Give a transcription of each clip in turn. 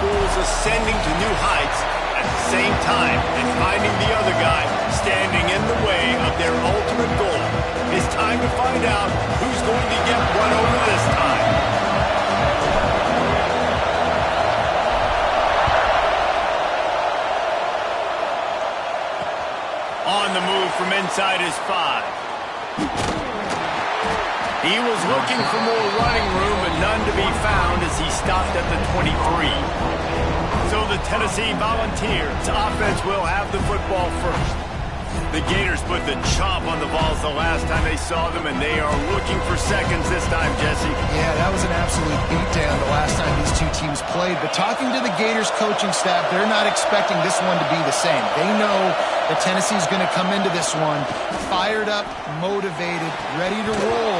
schools ascending to new heights at the same time and finding the other guy standing in the way of their ultimate goal. It's time to find out who's going to get one over this time. On the move from inside his 5. He was looking for more running room, but none to be found as he stopped at the 23. So the Tennessee Volunteers offense will have the football first. The Gators put the chomp on the balls the last time they saw them, and they are looking for seconds this time, Jesse. Yeah, that was an absolute beatdown the last time these two teams played. But talking to the Gators coaching staff, they're not expecting this one to be the same. They know that Tennessee's going to come into this one fired up, motivated, ready to roll.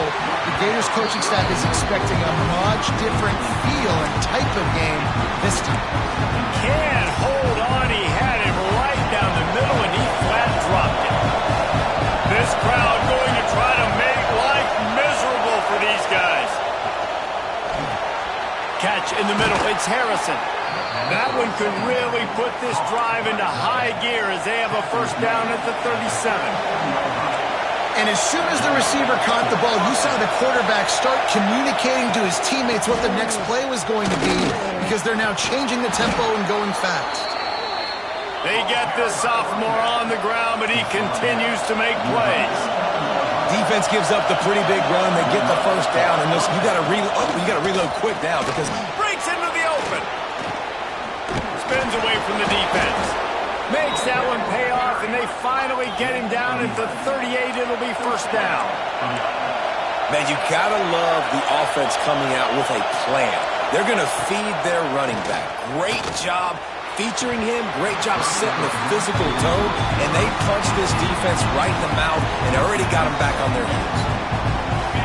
The Gators coaching staff is expecting a much different feel and type of game this time. Can't hold on. He had it right down the middle, and he flat dropped it. This crowd going to try to make life miserable for these guys. Catch in the middle. It's Harrison. That one could really put this drive into high gear as they have a first down at the 37. And as soon as the receiver caught the ball, you saw the quarterback start communicating to his teammates what the next play was going to be because they're now changing the tempo and going fast. They get this sophomore on the ground, but he continues to make plays. Defense gives up the pretty big run. They get the first down, and you got to reload quick now because breaks into the open. Spins away from the defense. Makes that one pay off, and they finally get him down at the 38. It'll be first down. Man, you got to love the offense coming out with a plan. They're going to feed their running back. Great job featuring him. Great job setting the physical tone, and they punched this defense right in the mouth and already got them back on their heels.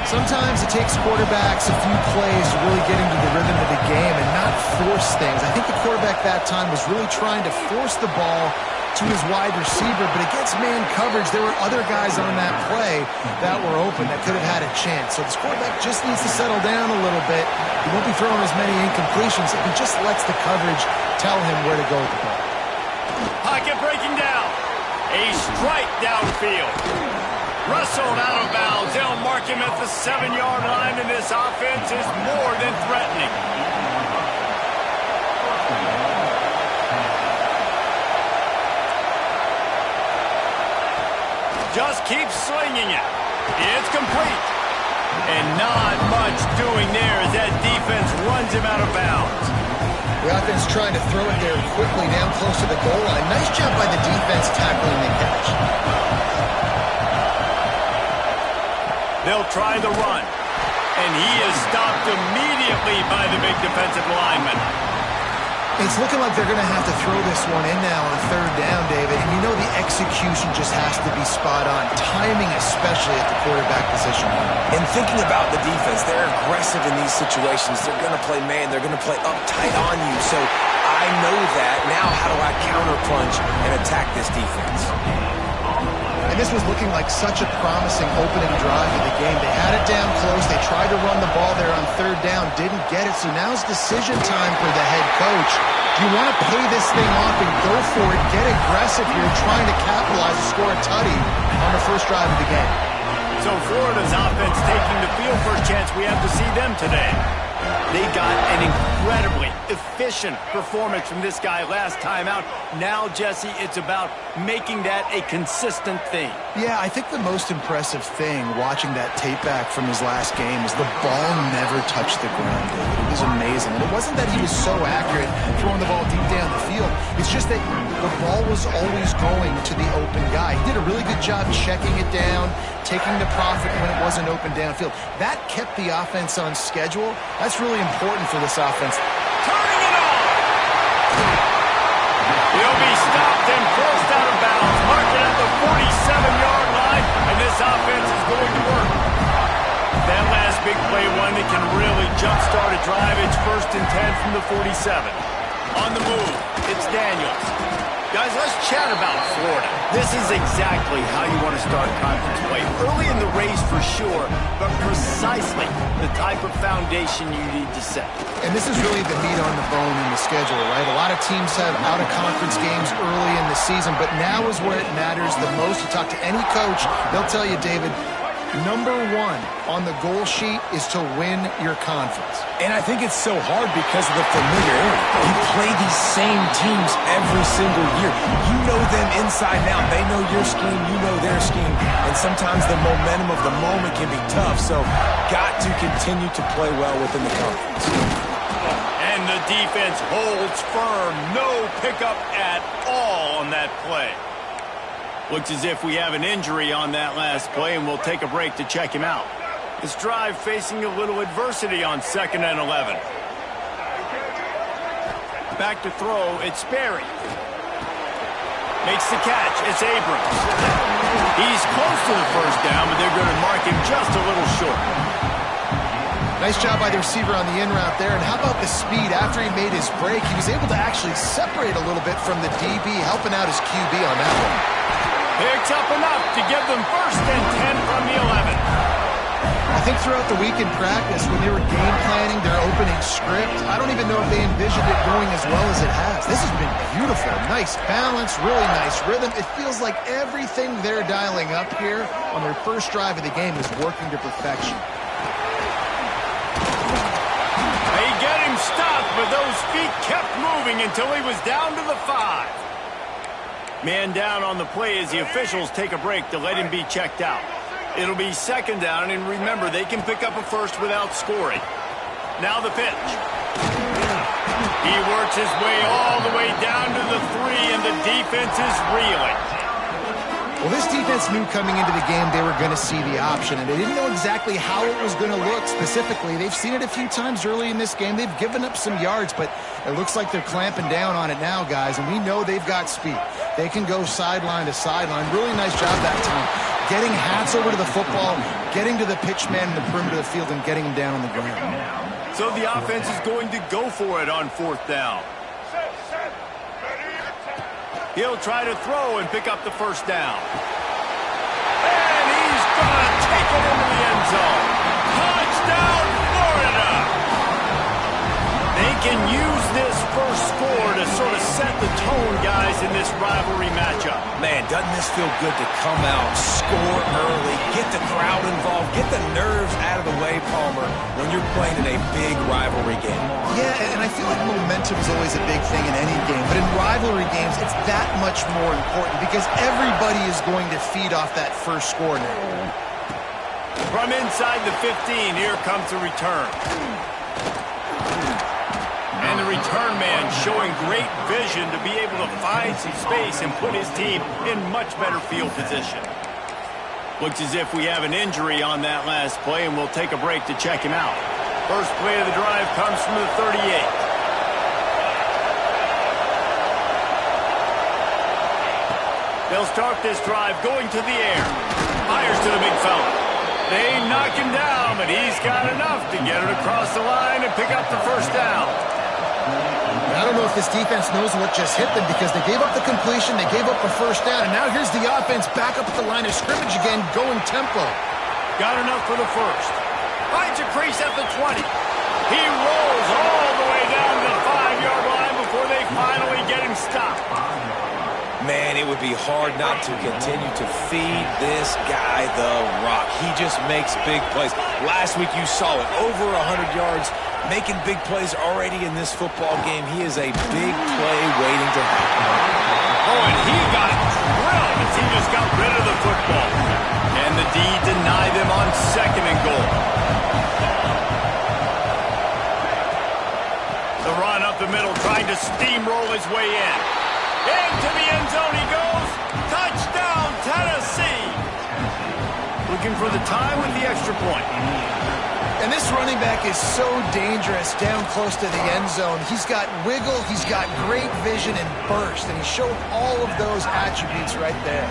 Sometimes it takes quarterbacks a few plays to really get into the rhythm of the game and not force things. I think the quarterback that time was really trying to force the ball to his wide receiver, but against man coverage, there were other guys on that play that were open that could have had a chance. So this quarterback just needs to settle down a little bit. He won't be throwing as many incompletions if he just lets the coverage tell him where to go with the ball. Pocket breaking down. A strike downfield. Wrestled out of bounds. They'll mark him at the 7-yard line, and this offense is more than threatening. Just keep slinging it. It's complete. And not much doing there as that defense runs him out of bounds. The offense trying to throw it there quickly down close to the goal line. Nice job by the defense tackling the catch. They'll try the run. And he is stopped immediately by the big defensive lineman. It's looking like they're going to have to throw this one in now on third down, David. And you know the execution just has to be spot on. Timing especially at the quarterback position. And thinking about the defense, they're aggressive in these situations. They're going to play man. They're going to play up tight on you. So I know that. Now how do I counterpunch and attack this defense? And this was looking like such a promising opening drive of the game. They had it down close. They tried to run the ball there on third down. Didn't get it. So now's decision time for the head coach. Do you want to pay this thing off and go for it? Get aggressive here, trying to capitalize and score a tutty on the first drive of the game. So Florida's offense taking the field for a chance. We have to see them today. They got an incredibly efficient performance from this guy last time out. Now, Jesse, it's about making that a consistent thing. Yeah, I think the most impressive thing watching that tape back from his last game is the ball never touched the ground, David. It was amazing. And it wasn't that he was so accurate throwing the ball deep down the field. It's just that the ball was always going to the open guy. He did a really good job checking it down, taking the profit when it wasn't open downfield. That kept the offense on schedule. That's really important for this offense. Turning it on! He'll be stopped and forced out of bounds. Mark it at the 47-yard line, and this offense is going to work. That last big play, one that can really jumpstart a drive. It's 1st and 10 from the 47. On the move, it's Daniels. Guys, let's chat about Florida. This is exactly how you want to start conference play. Early in the race for sure, but precisely the type of foundation you need to set. And this is really the meat on the bone in the schedule, right? A lot of teams have out-of-conference games early in the season, but now is where it matters the most. You talk to any coach, they'll tell you, David, number one on the goal sheet is to win your conference. And I think it's so hard because of the familiarity. You play these same teams every single year. You know them inside and out. They know your scheme, you know their scheme. And sometimes the momentum of the moment can be tough. So got to continue to play well within the conference. And the defense holds firm. No pickup at all on that play. Looks as if we have an injury on that last play, and we'll take a break to check him out. This drive facing a little adversity on 2nd and 11. Back to throw, it's Sperry. Makes the catch, it's Abrams. He's close to the first down, but they're going to mark him just a little short. Nice job by the receiver on the in route there. And how about the speed? After he made his break, he was able to actually separate a little bit from the DB, helping out his QB on that one. Picks up enough to give them 1st and 10 from the 11. I think throughout the week in practice, when they were game planning their opening script, I don't even know if they envisioned it going as well as it has. This has been beautiful. Nice balance, really nice rhythm. It feels like everything they're dialing up here on their first drive of the game is working to perfection. They get him stopped, but those feet kept moving until he was down to the 5. Man down on the play as the officials take a break to let him be checked out. It'll be 2nd down, and remember, they can pick up a first without scoring. Now the pitch. He works his way all the way down to the 3, and the defense is reeling. Well, this defense knew coming into the game they were going to see the option, and they didn't know exactly how it was going to look specifically. They've seen it a few times early in this game. They've given up some yards, but it looks like they're clamping down on it now, guys, and we know they've got speed. They can go sideline to sideline. Really nice job that time. Getting hats over to the football, getting to the pitch man in the perimeter of the field, and getting him down on the ground. So the offense is going to go for it on 4th down. He'll try to throw and pick up the 1st down. And he's going to take it into the end zone. Touchdown, Florida! They can use this first score to sort of set the tone, guys, in this rivalry matchup. Man, doesn't this feel good to come out, score early, get the crowd involved, get the nerves out of the way, Palmer, when you're playing in a big rivalry game. Yeah, and I feel like momentum is always a big thing in any game, but in rivalry games, it's that much more important because everybody is going to feed off that first score now. From inside the 15, here comes the return. And the return man showing great vision to be able to find some space and put his team in much better field position. Looks as if we have an injury on that last play, and we'll take a break to check him out. First play of the drive comes from the 38. They'll start this drive going to the air. Fires to the big fella. They knock him down, but he's got enough to get it across the line and pick up the 1st down. I don't know if this defense knows what just hit them because they gave up the completion, they gave up the 1st down, and now here's the offense back up at the line of scrimmage again, going tempo. Got enough for the 1st. Finds a crease at the 20. He rolls all the way down to the 5-yard line before they finally get him stopped. Man, it would be hard not to continue to feed this guy the rock. He just makes big plays. Last week you saw it, over 100 yards, making big plays already in this football game. He is a big play waiting to happen. Oh, and he got drilled as he just got rid of the football. And the D denied them on 2nd and goal. The run up the middle, trying to steamroll his way in. Into the end zone he goes. Touchdown, Tennessee. Looking for the tie with the extra point. And this running back is so dangerous down close to the end zone. He's got wiggle, he's got great vision and burst, and he showed all of those attributes right there.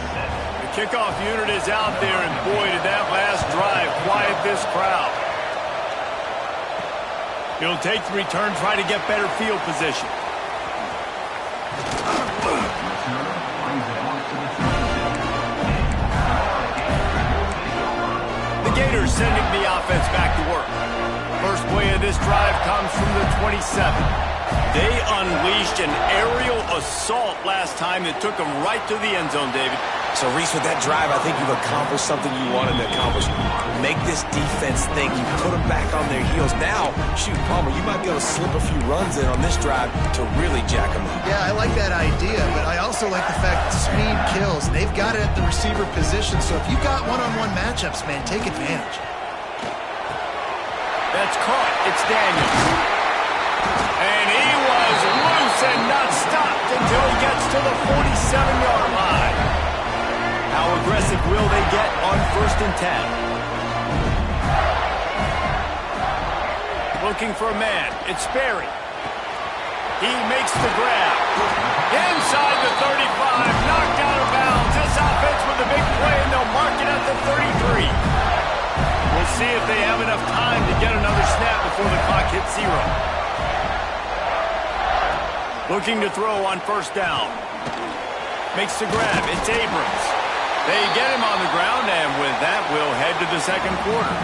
The kickoff unit is out there, and boy, did that last drive quiet this crowd. He'll take the return, try to get better field position. sending the offense back to work. First play of this drive comes from the 27. They unleashed an aerial assault last time that took them right to the end zone, David. So, Reese, with that drive, I think you've accomplished something you wanted to accomplish. Make this defense think. You put them back on their heels. Now, shoot, Palmer, you might be able to slip a few runs in on this drive to really jack them up. Yeah, I like that idea, but I also like the fact that speed kills. They've got it at the receiver position, so if you've got one-on-one matchups, man, take advantage. That's caught. It's Daniels. And he was loose and not stopped until he gets to the 47-yard line. How aggressive will they get on 1st and 10? Looking for a man. It's Sperry. He makes the grab. Inside the 35. Knocked out of bounds. This offense with a big play, and they'll mark it at the 33. We'll see if they have enough time to get another snap before the clock hits 0. Looking to throw on 1st down. Makes the grab. It's Abrams. They get him on the ground, and with that, we'll head to the 2nd quarter.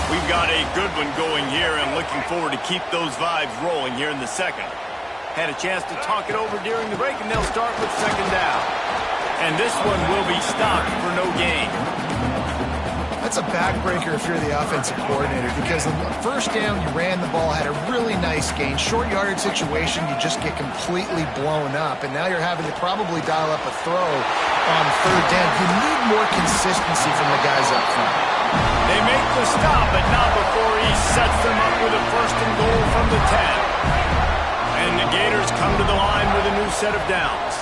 We've got a good one going here, and looking forward to keep those vibes rolling here in the 2nd. Had a chance to talk it over during the break, and they'll start with 2nd down. And this one will be stopped for no gain. That's a backbreaker if you're the offensive coordinator, because the 1st down, you ran the ball, had a really nice gain. Short yardage situation, you just get completely blown up, and now you're having to probably dial up a throw on 3rd down. You need more consistency from the guys up front. They make the stop, but not before he sets them up with a 1st and goal from the 10. And the Gators come to the line with a new set of downs.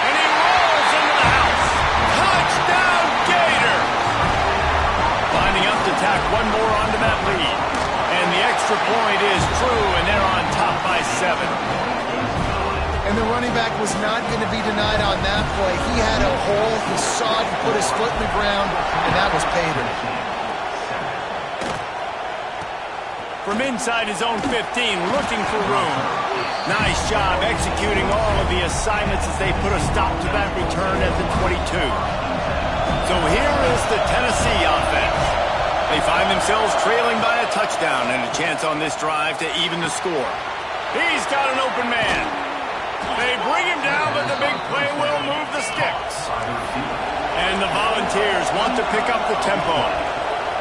And he rolls into the house. Touchdown, Gator! Lining up to tack one more onto that lead. And the extra point is true, and they're on top by 7. And the running back was not going to be denied on that play. He had a hole. He saw it, he put his foot in the ground, and that was pay dirt. From inside his own 15, looking for room. Nice job executing all of the assignments as they put a stop to that return at the 22. So here is the Tennessee offense. They find themselves trailing by a touchdown and a chance on this drive to even the score. He's got an open man. They bring him down, but the big play will move the sticks. And the Volunteers want to pick up the tempo.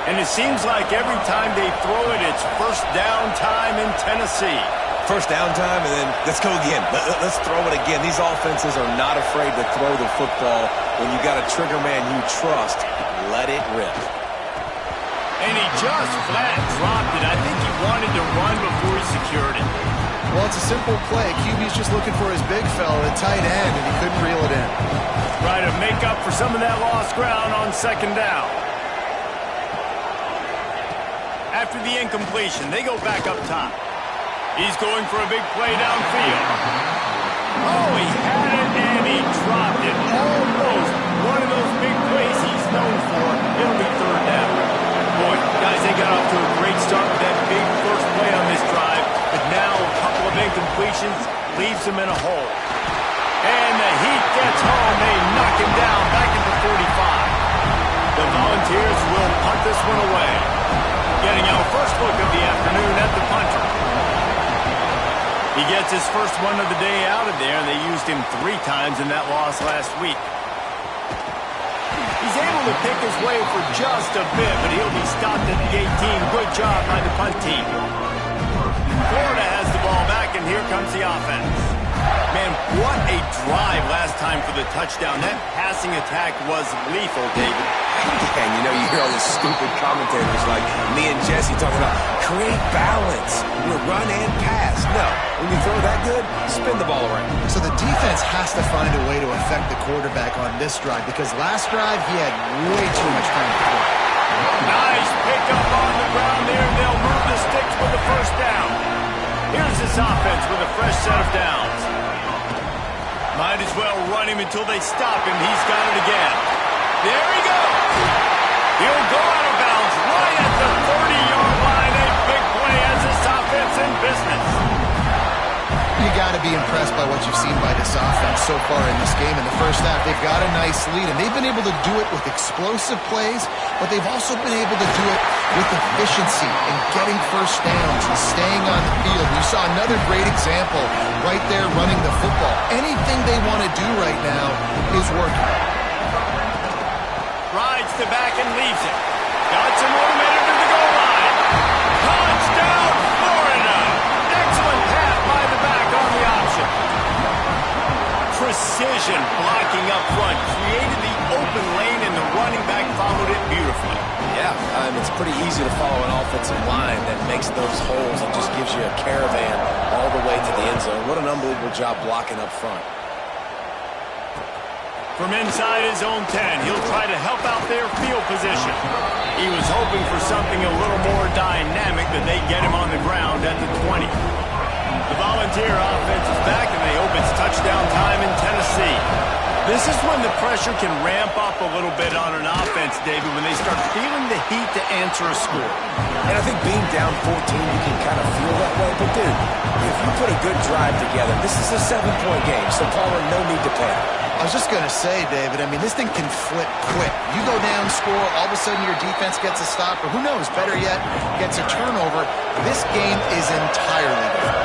And it seems like every time they throw it, it's 1st down time in Tennessee. 1st down time, and then let's go again. Let's throw it again. These offenses are not afraid to throw the football. When you got a trigger man you trust, let it rip. And he just flat dropped it. I think he wanted to run before he secured it. Well, it's a simple play. QB's just looking for his big fella at tight end, and he couldn't reel it in. Try to make up for some of that lost ground on 2nd down. After the incompletion, they go back up top. He's going for a big play downfield. Oh, he had it, and he dropped it. Almost one of those big plays he's known for. It'll be 3rd down. Boy, guys, they got off to a great start with that big first play on this drive, but now a couple of incompletions leaves them in a hole. And the heat gets home. They knock him down back at the 45. The Volunteers will punt this one away. Getting our first look of the afternoon at the punter. He gets his first one of the day out of there, and they used him 3 times in that loss last week. He's able to pick his way for just a bit, but he'll be stopped at the 18. Good job by the punt team. Florida has the ball back, and here comes the offense. Man, what a drive last time for the touchdown. That passing attack was lethal, David. And you know, you hear all these stupid commentators like me and Jesse talking about create balance, run and pass. No, when you throw that good, spin the ball around. So the defense has to find a way to affect the quarterback on this drive, because last drive he had way too much time to throw. Nice pickup on the ground there. They'll move the sticks with the 1st down. Here's this offense with a fresh set of downs. Might as well run him until they stop him. He's got it again. There he goes. He'll go out of bounds right at the 30-yard line. A big play as this offense in business. You got to be impressed by what you've seen by this offense so far in this game. In the first half, they've got a nice lead, and they've been able to do it with explosive plays, but they've also been able to do it with efficiency and getting first downs and staying on the field. You saw another great example right there running the football. Anything they want to do right now is working. Rides the back and leaves it. Got some momentum to the goal line. Touchdown, Florida! Excellent pass by the back on the option. Precision blocking up front. Created the open lane, and the running back followed it beautifully. Yeah, it's pretty easy to follow an offensive line that makes those holes and just gives you a caravan all the way to the end zone. What an unbelievable job blocking up front. From inside his own 10, he'll try to help out their field position. He was hoping for something a little more dynamic, but they get him on the ground at the 20. The Volunteer offense is back, and they hope it's touchdown time in Tennessee. This is when the pressure can ramp up a little bit on an offense, David, when they start feeling the heat to answer a score. And I think being down 14, you can kind of feel that way. But, dude, if you put a good drive together, this is a 7-point game, so Palmer, no need to panic. I was just going to say, David, this thing can flip quick. You go down, score, all of a sudden your defense gets a stop, or who knows, better yet, gets a turnover. This game is entirely different.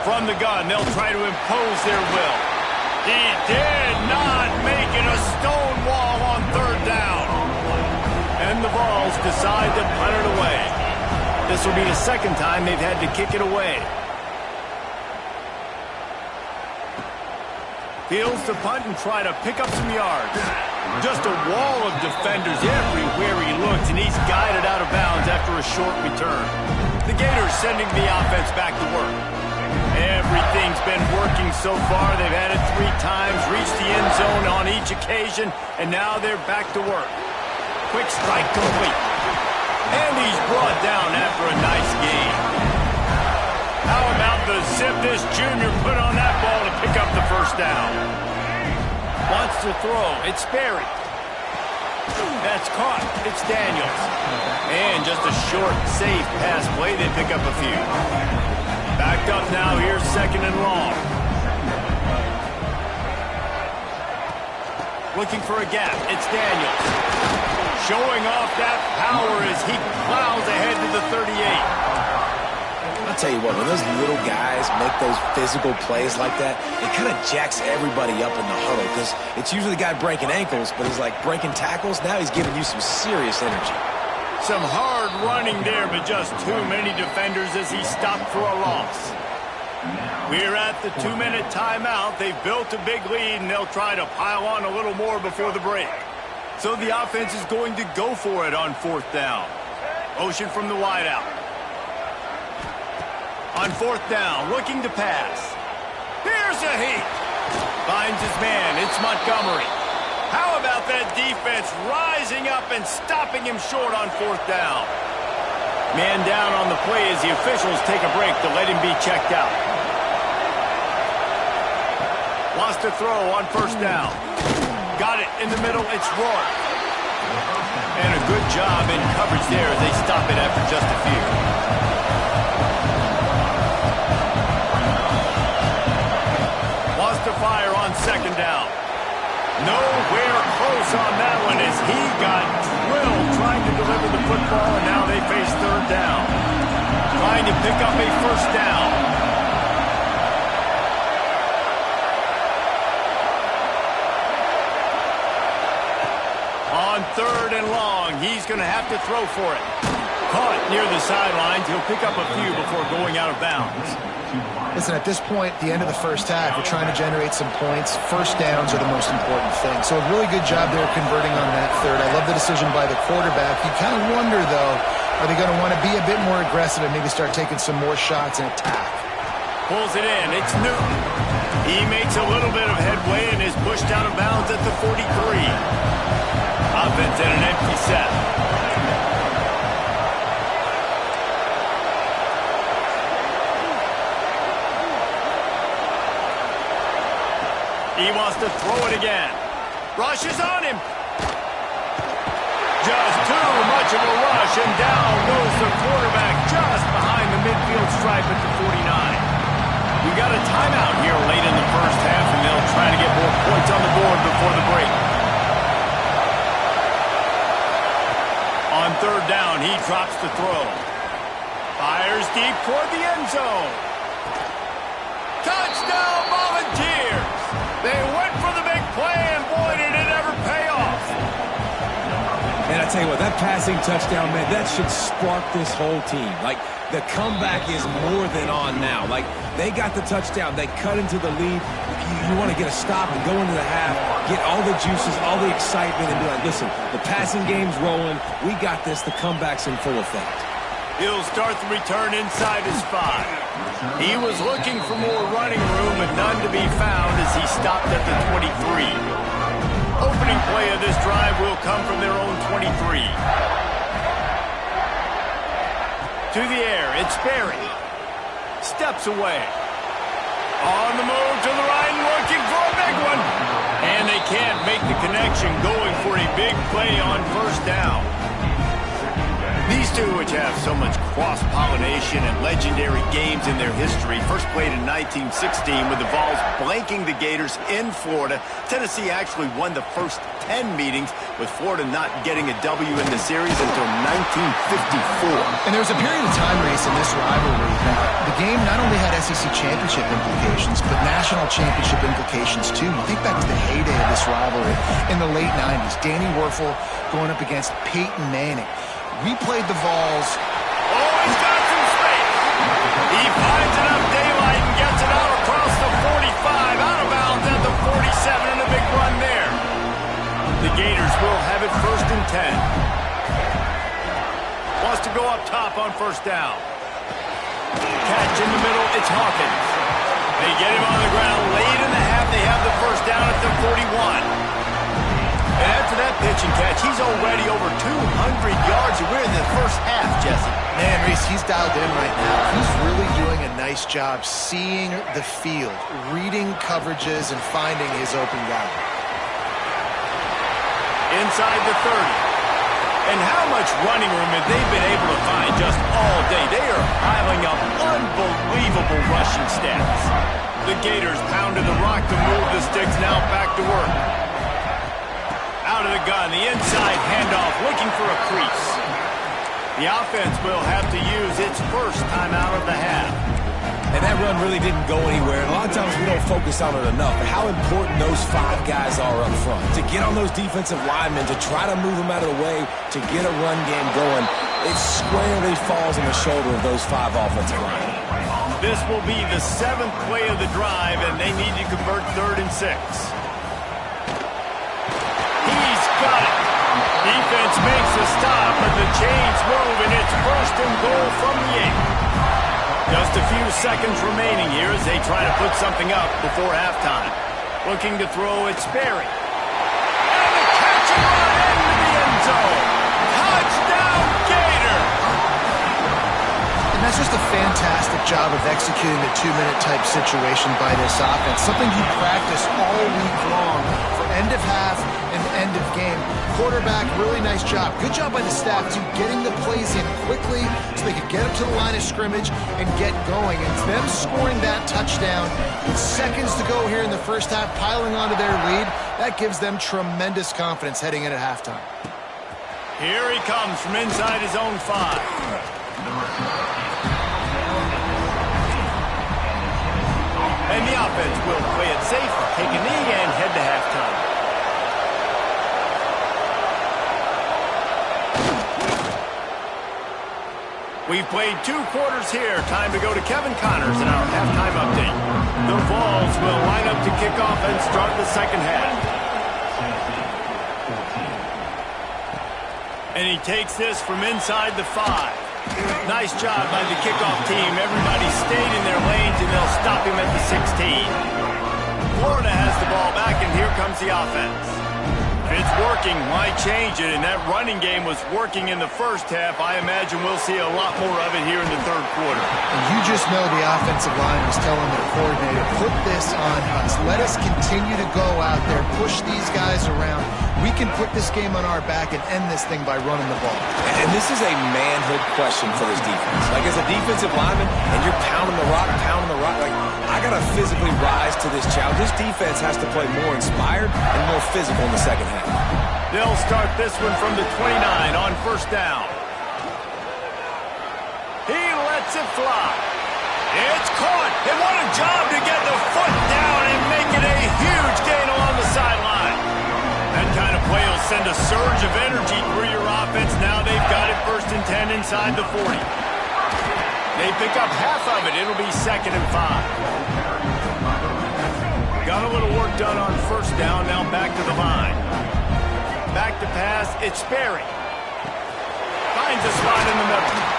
From the gun, they'll try to impose their will. He did not make it a stone wall on third down. And the Vols decide to punt it away. This will be the second time they've had to kick it away. Fields to punt and try to pick up some yards. Just a wall of defenders everywhere he looks, and he's guided out of bounds after a short return. The Gators sending the offense back to work. Everything's been working so far. They've had it 3 times, reached the end zone on each occasion, and now they're back to work. Quick strike complete. And he's brought down after a nice gain. How about the zip this junior put on that ball to pick up the first down? Wants to throw. It's Berry. That's caught. It's Daniels. And just a short, safe pass play. They pick up a few. Backed up now. Here's second and long. Looking for a gap. It's Daniels. Showing off that power as he plows ahead to the 38. I'll tell you what, when those little guys make those physical plays like that, it kind of jacks everybody up in the huddle because it's usually the guy breaking ankles, but he's like breaking tackles. Now he's giving you some serious energy. Some hard running there, but just too many defenders as he stopped for a loss. We're at the 2-minute timeout. They've built a big lead, and they'll try to pile on a little more before the break. So the offense is going to go for it on 4th down. Motion from the wideout. On 4th down, looking to pass. Here's a heat. Finds his man. It's Montgomery. How about that defense rising up and stopping him short on 4th down? Man down on the play as the officials take a break to let him be checked out. Wants to throw on 1st down. Got it in the middle. It's Roy. And a good job in coverage there as they stop it after just a few. To fire on 2nd down. Nowhere close on that one as he got drilled trying to deliver the football, and now they face 3rd down. Trying to pick up a 1st down. On 3rd and long, he's going to have to throw for it. Caught near the sidelines. He'll pick up a few before going out of bounds. Listen, at this point, the end of the first half, we're trying to generate some points. First downs are the most important thing. So a really good job there converting on that 3rd. I love the decision by the quarterback. You kind of wonder, though, are they going to want to be a bit more aggressive and maybe start taking some more shots and attack? Pulls it in. It's Newton. He makes a little bit of headway and is pushed out of bounds at the 43. Offense at an empty set. He wants to throw it again. Rushes on him. Just too much of a rush, and down goes the quarterback just behind the midfield stripe at the 49. and he drops the throw. Fires deep toward the end zone. Touchdown, Volunteers! They went for the big play, and boy, did it ever pay off. And I tell you what, that passing touchdown, man, that should spark this whole team. Like, the comeback is more than on now. Like, they got the touchdown. They cut into the lead. You want to get a stop and go into the half, get all the juices, all the excitement, and be like, listen, the passing game's rolling. We got this. The comeback's in full effect. He'll start the return inside his 5. He was looking for more running room, but none to be found as he stopped at the 23. Opening play of this drive will come from their own 23. To the air, it's Berry. Steps away. On the move to the right, looking for a big one. And they can't make the connection, going for a big play on first down. These two, which have so much cross-pollination and legendary games in their history, first played in 1916 with the Vols blanking the Gators in Florida. Tennessee actually won the first 10 meetings, with Florida not getting a W in the series until 1954. And there was a period of time, Race, in this rivalry that the game not only had SEC championship implications, but national championship implications, too. You think back to the heyday of this rivalry in the late 90s. Danny Werfel going up against Peyton Manning. We played the Vols. Oh, he's got some space. He finds enough daylight and gets it out across the 45, out of bounds at the 47, and a big run there. The Gators will have it first and 10. Wants to go up top on first down. Catch in the middle, it's Hawkins. They get him on the ground late in the half. They have the first down at the 41. And after that pitch and catch, he's already over 200 yards. We're in the first half, Jesse. Man, Reese, he's dialed in right now. He's really doing a nice job seeing the field, reading coverages, and finding his open guy. Inside the 30. And how much running room have they been able to find just all day? They are piling up unbelievable rushing stats. The Gators pounded the rock to move the sticks, now back to work. Out of the gun, the inside handoff, looking for a crease. The offense will have to use its first timeout of the half. And that run really didn't go anywhere. And a lot of times we don't focus on it enough. But how important those 5 guys are up front. To get on those defensive linemen, to try to move them out of the way, to get a run game going, it squarely falls on the shoulder of those 5 offensive linemen. This will be the 7th play of the drive, and they need to convert 3rd and 6. Got it. Defense makes a stop, but the chains move, and it's first and goal from the 8. Just a few seconds remaining here as they try to put something up before halftime. Looking to throw, it's Berry. And the catch and run into the end zone. Touchdown, Gators! And that's just a fantastic job of executing the 2-minute type situation by this offense. Something you practice all week long for end of half and end of game. Quarterback, really nice job. Good job by the staff, too, getting the plays in quickly so they could get up to the line of scrimmage and get going. And it's them scoring that touchdown with seconds to go here in the first half, piling onto their lead. That gives them tremendous confidence heading in at halftime. Here he comes from inside his own 5. And the offense will play it safe, take a knee, and head to halftime. We've played 2 quarters here. Time to go to Kevin Connors in our halftime update. The Vols will line up to kick off and start the second half. And he takes this from inside the 5. Nice job by the kickoff team. Everybody stayed in their lanes, and they'll stop him at the 16. Florida has the ball back, and here comes the offense. If it's working, why change it? And that running game was working in the first half. I imagine we'll see a lot more of it here in the 3rd quarter. And you just know the offensive line was telling their coordinator, put this on us. Let us continue to go out there, push these guys around. We can put this game on our back and end this thing by running the ball. And this is a manhood question for this defense. Like, as a defensive lineman, and you're pounding the rock, like, I got to physically rise to this challenge. This defense has to play more inspired and more physical in the second half. They'll start this one from the 29 on first down. lets it fly. It's caught. And what a job to get the foot down and make it a huge gain along the sideline. That kind of play will send a surge of energy through your offense. Now they've got it 1st and 10 inside the 40. They pick up half of it. It'll be 2nd and 5. Got a little work done on 1st down. Now back to the line. Back to pass. It's Sperry. Finds a spot in the middle.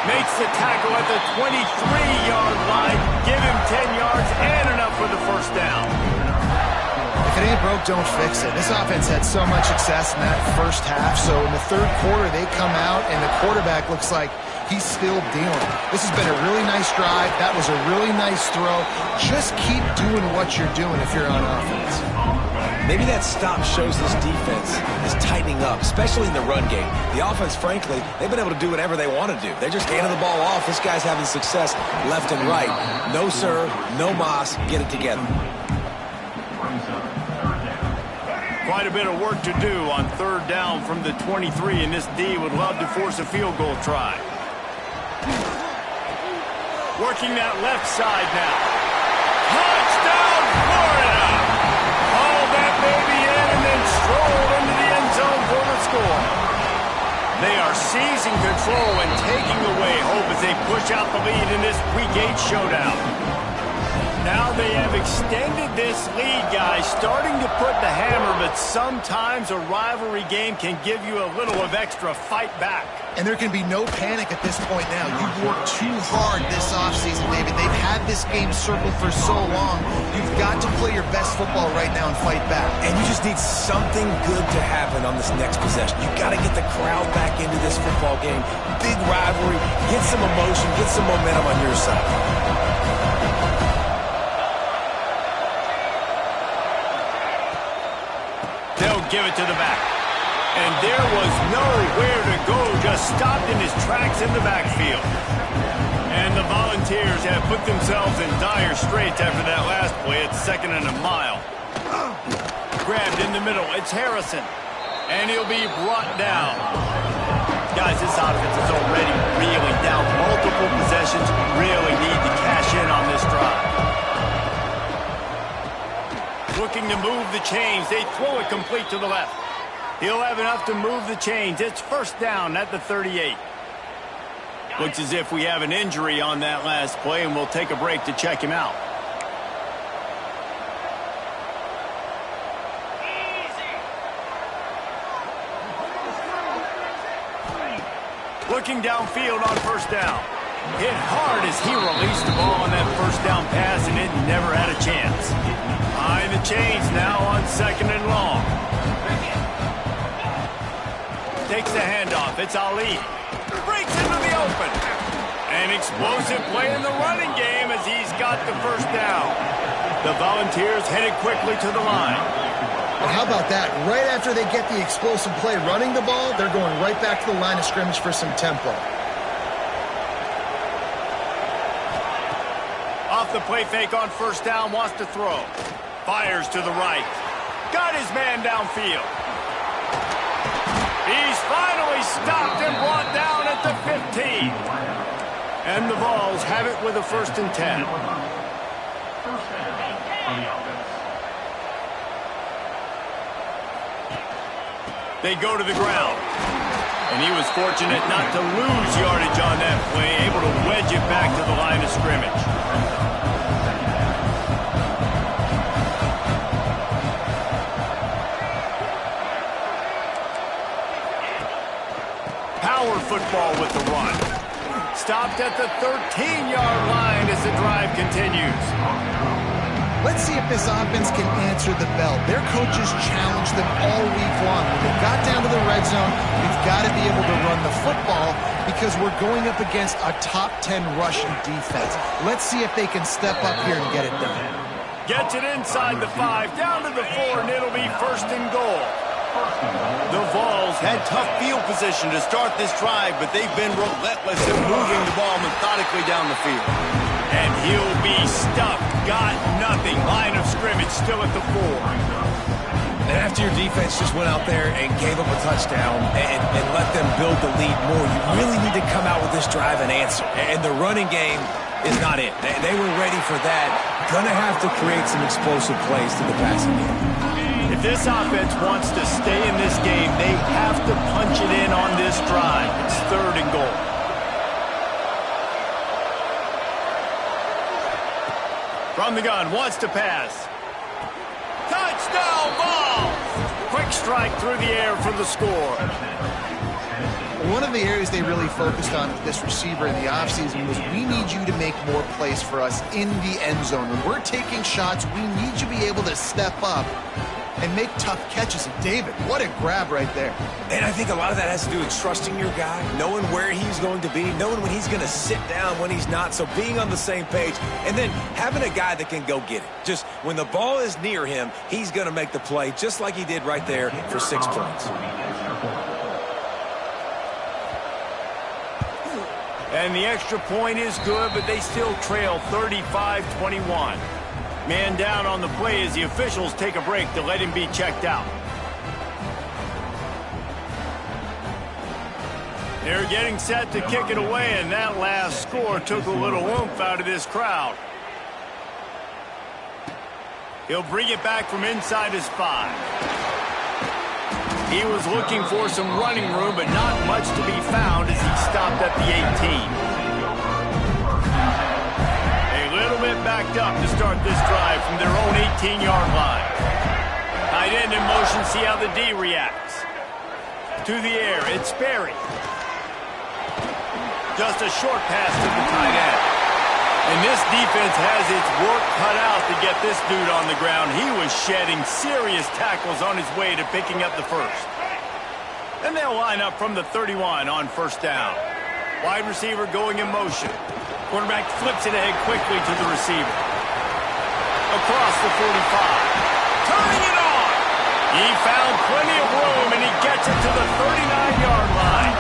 Makes the tackle at the 23-yard line. Give him 10 yards and enough for the 1st down. If it ain't broke, don't fix it. This offense had so much success in that 1st half, so in the 3rd quarter, they come out, and the quarterback looks like he's still dealing. This has been a really nice drive. That was a really nice throw. Just keep doing what you're doing if you're on offense. Maybe that stop shows this defense is tightening up, especially in the run game. The offense, frankly, they've been able to do whatever they want to do. They're just handing the ball off. This guy's having success left and right. No sir, no mas, get it together. Quite a bit of work to do on 3rd down from the 23, and this D would love to force a field goal try. Working that left side now. Touchdown, Florida! Haul that baby in and then stroll into the end zone for the score. They are seizing control and taking away hope as they push out the lead in this Week 8 showdown. Now they have extended this lead, guys, starting to put the hammer, but sometimes a rivalry game can give you a little of extra fight back. And there can be no panic at this point now. You've worked too hard this offseason, David. They've had this game circled for so long. You've got to play your best football right now and fight back. And you just need something good to happen on this next possession. You've got to get the crowd back into this football game. Big rivalry. Get some emotion. Get some momentum on your side. They'll give it to the back. And there was nowhere to go, just stopped in his tracks in the backfield. And the Volunteers have put themselves in dire straits after that last play. It's 2nd and a mile. Grabbed in the middle. It's Harrison. And he'll be brought down. Guys, this offense is already reeling down. Multiple possessions, really need to cash in on this drive. Looking to move the chains. They throw it complete to the left. He'll have enough to move the chains. It's 1st down at the 38. Looks as if we have an injury on that last play, and we'll take a break to check him out. Looking downfield on 1st down. Hit hard as he released the ball on that 1st down pass, and it never had a chance. Behind the chains now on 2nd and long. Takes the handoff. It's Ali. Breaks into the open. An explosive play in the running game as he's got the 1st down. The Volunteers headed quickly to the line. Well, how about that? Right after they get the explosive play running the ball, they're going right back to the line of scrimmage for some tempo. Off the play fake on 1st down, wants to throw. Fires to the right. Got his man downfield. He's finally stopped and brought down at the 15. And the Vols have it with a 1st and 10. They go to the ground. And he was fortunate not to lose yardage on that play, able to wedge it back to the line of scrimmage. Power football with the run. Stopped at the 13-yard line as the drive continues. Let's see if this offense can answer the bell. Their coaches challenged them all week long. When they got down to the red zone, we've got to be able to run the football because we're going up against a top 10 rushing defense. Let's see if they can step up here and get it done. Gets it inside the 5, down to the 4, and it'll be 1st and goal. The Vols had tough field position to start this drive, but they've been relentless in moving the ball methodically down the field. And he'll be stuffed. Got nothing. Line of scrimmage still at the 4. And after your defense just went out there and gave up a touchdown and let them build the lead more, you really need to come out with this drive and answer. And the running game is not it. They were ready for that. Gonna have to create some explosive plays to the passing game. If this offense wants to stay in this game, they have to punch it in on this drive. It's 3rd and goal. From the gun, wants to pass. Touchdown ball! Quick strike through the air for the score. One of the areas they really focused on with this receiver in the offseason was we need you to make more plays for us in the end zone. When we're taking shots, we need you to be able to step up and make tough catches. And David, what a grab right there. And I think a lot of that has to do with trusting your guy, knowing where he's going to be, knowing when he's going to sit down, when he's not, so being on the same page, and then having a guy that can go get it. Just when the ball is near him, he's going to make the play just like he did right there for 6 points. And the extra point is good, but they still trail 35-21. Man down on the play as the officials take a break to let him be checked out. They're getting set to kick it away, and that last score took a little oomph out of this crowd. He'll bring it back from inside his 5. He was looking for some running room, but not much to be found as he stopped at the 18. A little bit backed up to start this drive from their own 18-yard line. Tight end in motion, see how the D reacts. To the air, it's Sperry. Just a short pass to the tight end. And this defense has its work cut out to get this dude on the ground. He was shedding serious tackles on his way to picking up the first. And they'll line up from the 31 on 1st down. Wide receiver going in motion. Quarterback flips it ahead quickly to the receiver. Across the 45. Turning it on! He found plenty of room, and he gets it to the 39-yard line.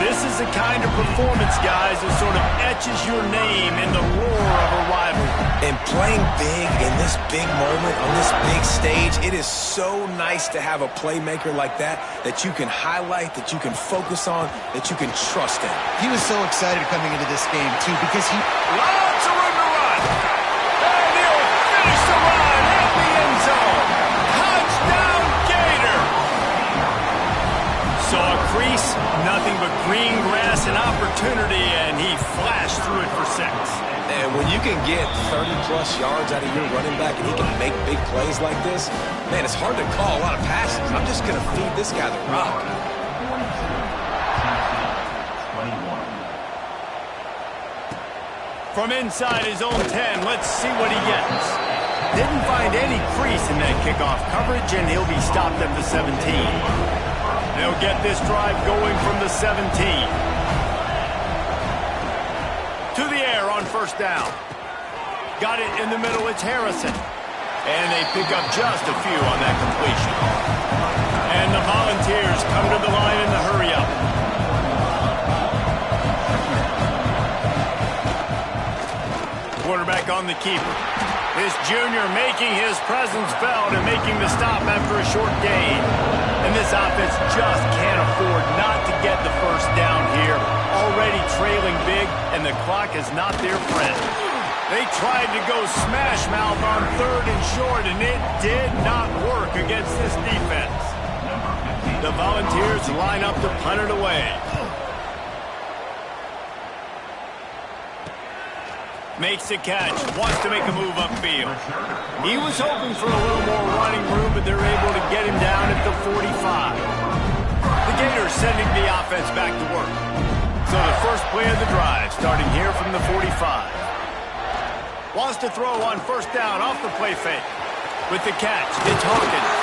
This is the kind of performance, guys, that sort of etches your name in the roar of a rivalry. And playing big in this big moment, on this big stage, it is so nice to have a playmaker like that you can highlight, that you can focus on, that you can trust in. He was so excited coming into this game, too, because he... Lots of room to run. And he'll finish the run at the end zone. Touchdown, Gator. Saw a crease, nothing but green grass and opportunity, and he flashed through it for 6. And when you can get 30-plus yards out of your running back and he can make big plays like this, man, it's hard to call a lot of passes. I'm just going to feed this guy the rock. From inside his own 10, let's see what he gets. Didn't find any crease in that kickoff coverage, and he'll be stopped at the 17. They'll get this drive going from the 17. To the air on 1st down. Got it in the middle, it's Harrison. And they pick up just a few on that completion. And the Volunteers come to the line in the hurry-up. Quarterback on the keeper. This junior making his presence felt and making the stop after a short gain. And this offense just can't afford not to get the first down here. Already trailing big, and the clock is not their friend. They tried to go smash mouth on 3rd and short, and it did not work against this defense. The Volunteers line up to punt it away. Makes the catch, wants to make a move upfield. He was hoping for a little more running room, but they're able to get him down at the 45. The Gators sending the offense back to work. So the first play of the drive, starting here from the 45. Wants to throw on 1st down off the play fake. With the catch, it's Hawkins.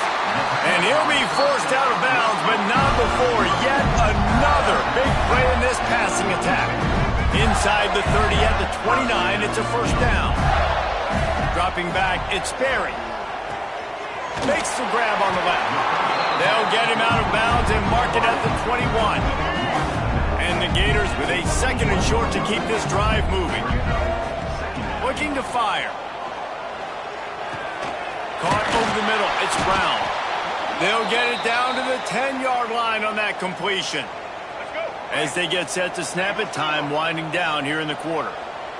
And he'll be forced out of bounds, but not before yet another big play in this passing attack. Inside the 30 at the 29, it's a 1st down. Dropping back, it's Sperry. Makes the grab on the left. They'll get him out of bounds and mark it at the 21. And the Gators with a 2nd and short to keep this drive moving. Looking to fire. Caught over the middle. It's Brown. They'll get it down to the 10-yard line on that completion. As they get set to snap it, time winding down here in the quarter.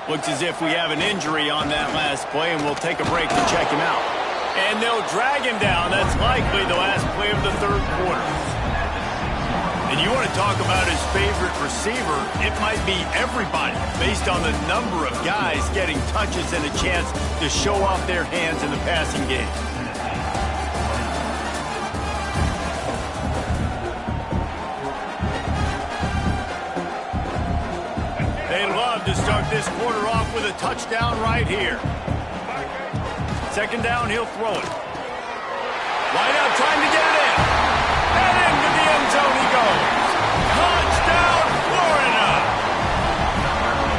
Looks as if we have an injury on that last play, and we'll take a break to check him out. And they'll drag him down. That's likely the last play of the third quarter. And you want to talk about his favorite receiver, it might be everybody, based on the number of guys getting touches and a chance to show off their hands in the passing game. They love to start this quarter off with a touchdown right here. Second down, he'll throw it. Wide out, trying to get it in. And into the end zone he goes. Touchdown, Florida!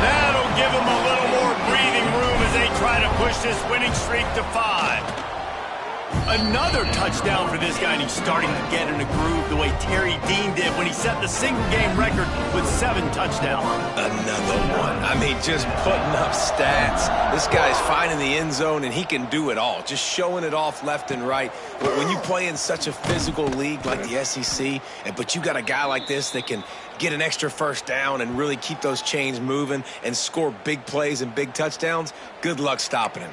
That'll give him a little more breathing room as they try to push this winning streak to 5. Another touchdown for this guy, and he's starting to get in a groove the way Terry Dean did when he set the single-game record with 7 touchdowns. Another one. I mean, just putting up stats. This guy's finding the end zone, and he can do it all, just showing it off left and right. But when you play in such a physical league like the SEC, but you got a guy like this that can get an extra first down and really keep those chains moving and score big plays and big touchdowns, good luck stopping him.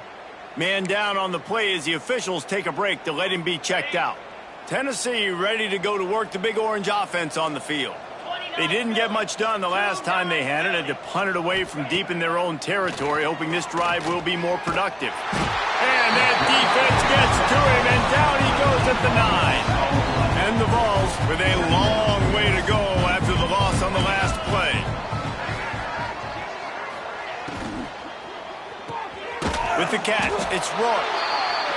Man down on the play as the officials take a break to let him be checked out. Tennessee ready to go to work the Big Orange offense on the field. They didn't get much done the last time they had it. Had to punt it away from deep in their own territory, hoping this drive will be more productive. And that defense gets to him, and down he goes at the 9. And the Vols with a long way to go after the loss on the last play. With the catch, it's Roy.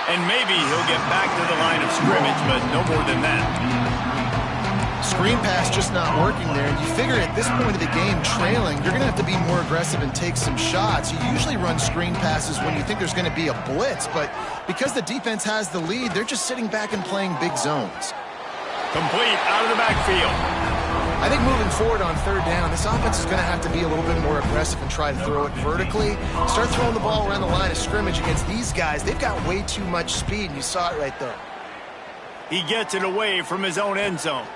And maybe he'll get back to the line of scrimmage, but no more than that. Screen pass just not working there, and you figure at this point of the game, trailing, you're going to have to be more aggressive and take some shots. You usually run screen passes when you think there's going to be a blitz, but because the defense has the lead, they're just sitting back and playing big zones. Complete out of the backfield. I think moving forward on third down, this offense is going to have to be a little bit more aggressive and try to throw it vertically. Start throwing the ball around the line of scrimmage against these guys. They've got way too much speed, and you saw it right there. He gets it away from his own end zone.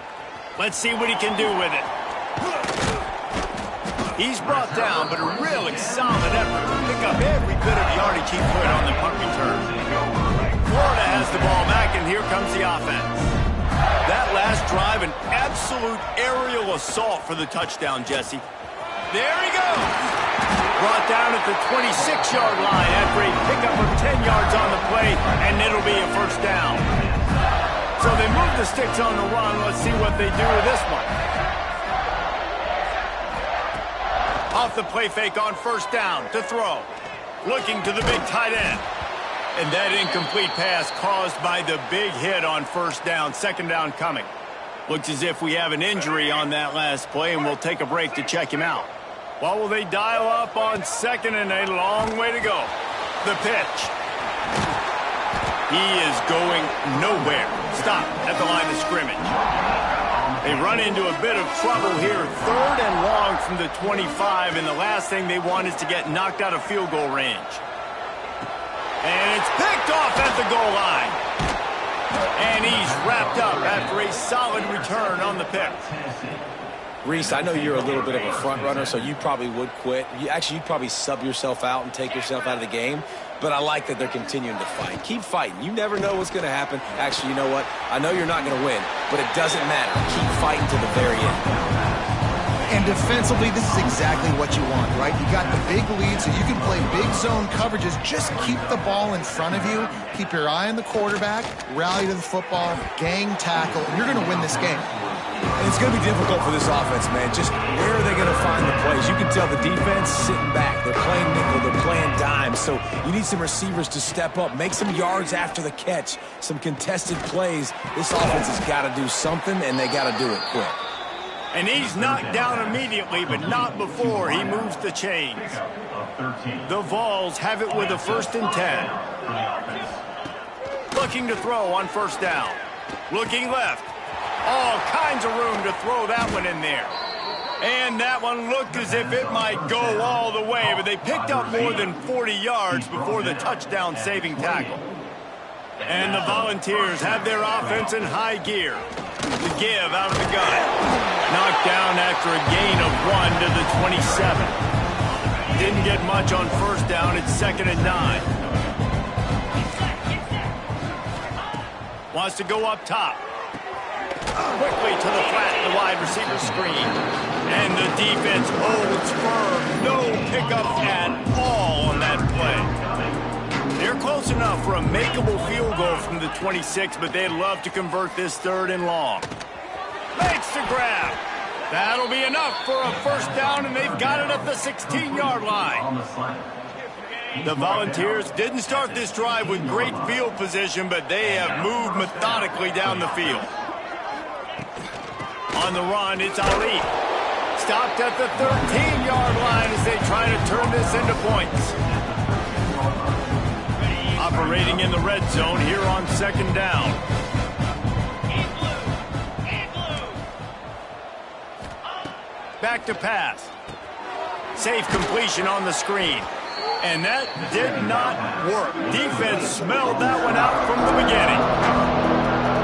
Let's see what he can do with it. He's brought down, but a really solid effort to pick up every bit of yardage he put on the punt return. Florida has the ball back, and here comes the offense. That last drive, an absolute aerial assault for the touchdown, Jesse. There he goes. Brought down at the 26-yard line after a pickup of 10 yards on the play, and it'll be a first down. So they move the sticks on the run. Let's see what they do with this one. Off the play fake on first down to throw. Looking to the big tight end. And that incomplete pass caused by the big hit on first down. Second down coming. Looks as if we have an injury on that last play, and we'll take a break to check him out. What will they dial up on second, and a long way to go? The pitch. He is going nowhere. Stop at the line of scrimmage. They run into a bit of trouble here. Third and long from the 25, and the last thing they want is to get knocked out of field goal range. And it's picked off at the goal line. And he's wrapped up after a solid return on the pick. Reese, I know you're a little bit of a front runner, so you probably would quit. You'd probably sub yourself out and take yourself out of the game. But I like that they're continuing to fight. Keep fighting. You never know what's going to happen. Actually, you know what? I know you're not going to win, but it doesn't matter. Keep fighting to the very end. And defensively, this is exactly what you want, right? You got the big lead, so you can play big zone coverages. Just keep the ball in front of you. Keep your eye on the quarterback. Rally to the football. Gang tackle. And you're going to win this game. And it's going to be difficult for this offense, man. Just where are they going to find the plays? You can tell the defense sitting back. They're playing nickel. They're playing dime. So you need some receivers to step up. Make some yards after the catch. Some contested plays. This offense has got to do something, and they got to do it quick. And he's knocked down immediately, but not before he moves the chains. The Vols have it with a 1st and 10. Looking to throw on first down. Looking left. All kinds of room to throw that one in there. And that one looked as if it might go all the way, but they picked up more than 40 yards before the touchdown-saving tackle. And the Volunteers have their offense in high gear. The give out of the gun. Knocked down after a gain of 1 to the 27. Didn't get much on first down. It's 2nd and 9. Wants to go up top. Quickly to the flat, the wide receiver screen. And the defense holds firm. No pickup at all on that play. They're close enough for a makeable field goal from the 26, but they'd love to convert this 3rd and long. Makes the grab. That'll be enough for a first down, and they've got it at the 16-yard line. The Volunteers didn't start this drive with great field position, but they have moved methodically down the field. On the run, it's Ali. Stopped at the 13-yard line as they try to turn this into points. Operating in the red zone here on 2nd down. Back to pass. Safe completion on the screen. And that did not work. Defense smelled that one out from the beginning.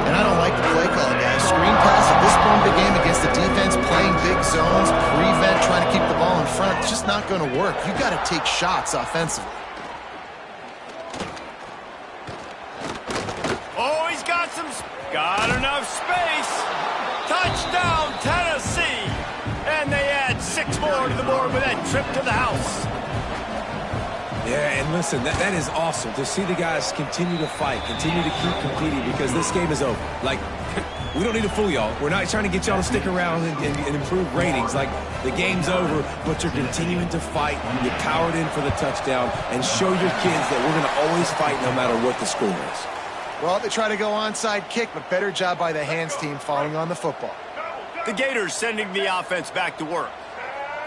And I don't like the play call, guys. Screen pass at this point of the game against the defense, playing big zones, prevent, trying to keep the ball in front. It's just not going to work. You've got to take shots offensively. Oh, he's got enough space. Touchdown, Tennessee. And they add 6 more to the board with that trip to the house. Yeah, and listen, that is awesome to see the guys continue to fight, continue to keep competing, because this game is over. Like, we don't need to fool y'all. We're not trying to get y'all to stick around and improve ratings. Like, the game's over, but you're continuing to fight. You powered in for the touchdown, and show your kids that we're going to always fight no matter what the score is. Well, they try to go onside kick, but better job by the hands team falling on the football. The Gators sending the offense back to work.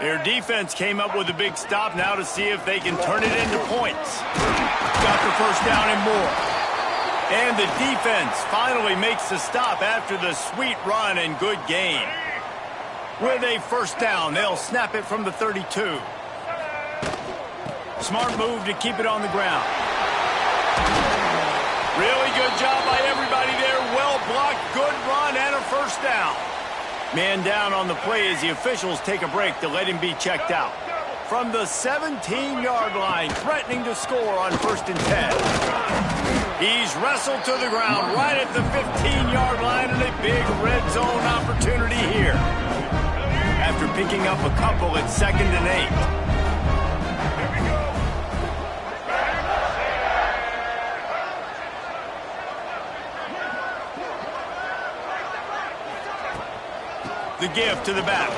Their defense came up with a big stop now to see if they can turn it into points. Got the first down and more. And the defense finally makes the stop after the sweet run and good gain. With a first down, they'll snap it from the 32. Smart move to keep it on the ground. Really good job by everybody there. Well blocked, good run, and a first down. Man down on the play as the officials take a break to let him be checked out. From the 17-yard line, threatening to score on 1st and 10. He's wrestled to the ground right at the 15-yard line, and a big red zone opportunity here. After picking up a couple at 2nd and 8. The give to the back.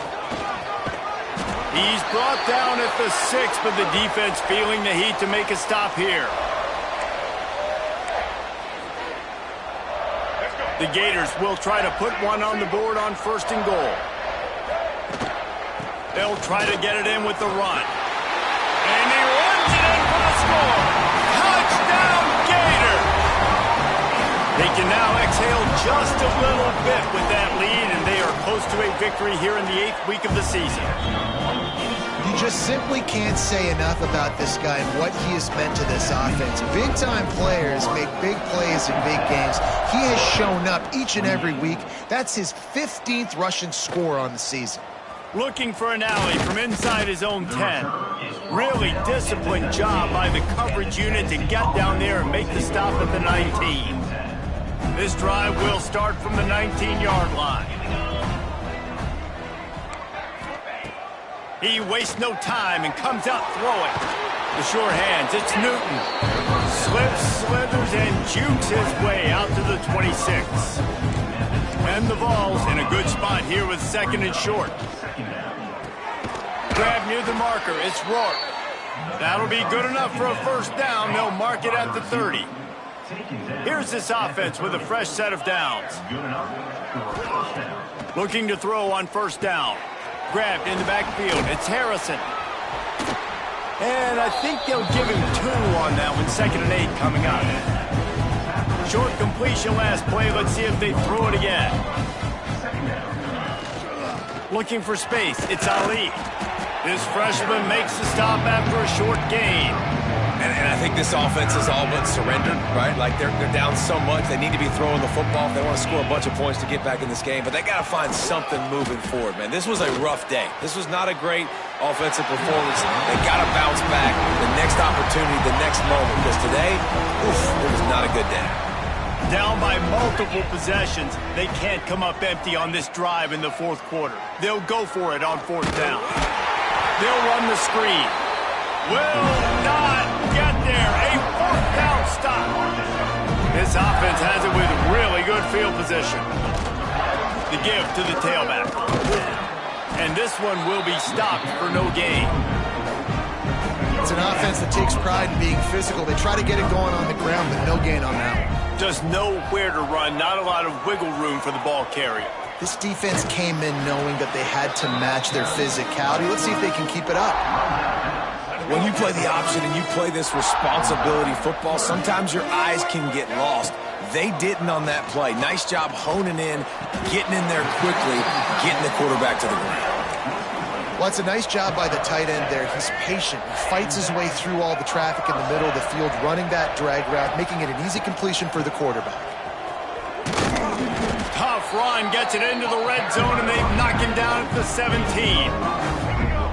He's brought down at the 6, but the defense feeling the heat to make a stop here. The Gators will try to put one on the board on 1st and goal. They'll try to get it in with the run. And he runs it in for the score. Touchdown, Gator! They can now exhale just a little bit with that lead, and they are close to a victory here in the 8th week of the season. You just simply can't say enough about this guy and what he has meant to this offense. Big-time players make big plays in big games. He has shown up each and every week. That's his 15th rushing score on the season. Looking for an alley from inside his own 10. Really disciplined job by the coverage unit to get down there and make the stop at the 19. This drive will start from the 19-yard line. He wastes no time and comes out throwing. The short hands, it's Newton. Slips, slithers, and jukes his way out to the 26. And the Vols in a good spot here with 2nd and short. Grab near the marker, it's Rourke. That'll be good enough for a first down. They'll mark it at the 30. Here's this offense with a fresh set of downs. Looking to throw on 1st down. Grabbed in the backfield. It's Harrison. And I think they'll give him 2 on that one. 2nd and 8 coming up. Short completion last play. Let's see if they throw it again. Looking for space. It's Ali. This freshman makes the stop after a short gain. And I think this offense is all but surrendered, right? Like they're down so much, they need to be throwing the football if they want to score a bunch of points to get back in this game. But they got to find something moving forward, man. This was a rough day. This was not a great offensive performance. They got to bounce back the next opportunity, the next moment. Because today, it was not a good day. Down by multiple possessions, they can't come up empty on this drive in the fourth quarter. They'll go for it on fourth down. They'll run the screen. Will not get there. A fourth down stop. This offense has it with really good field position. The give to the tailback. And this one will be stopped for no gain. It's an offense that takes pride in being physical. They try to get it going on the ground, but no gain on that one. Just know where to run. Not a lot of wiggle room for the ball carrier. This defense came in knowing that they had to match their physicality. Let's see if they can keep it up. When you play the option and you play this responsibility football, sometimes your eyes can get lost. They didn't on that play. Nice job honing in, getting in there quickly, getting the quarterback to the ground. Well, it's a nice job by the tight end there. He's patient. He fights his way through all the traffic in the middle of the field, running that drag route, making it an easy completion for the quarterback. Tough run, gets it into the red zone, and they knock him down at the 17.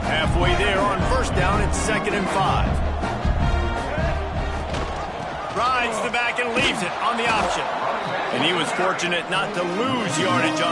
Halfway there on first down, it's 2nd and 5. Rides the back and leaves it on the option. And he was fortunate not to lose yardage on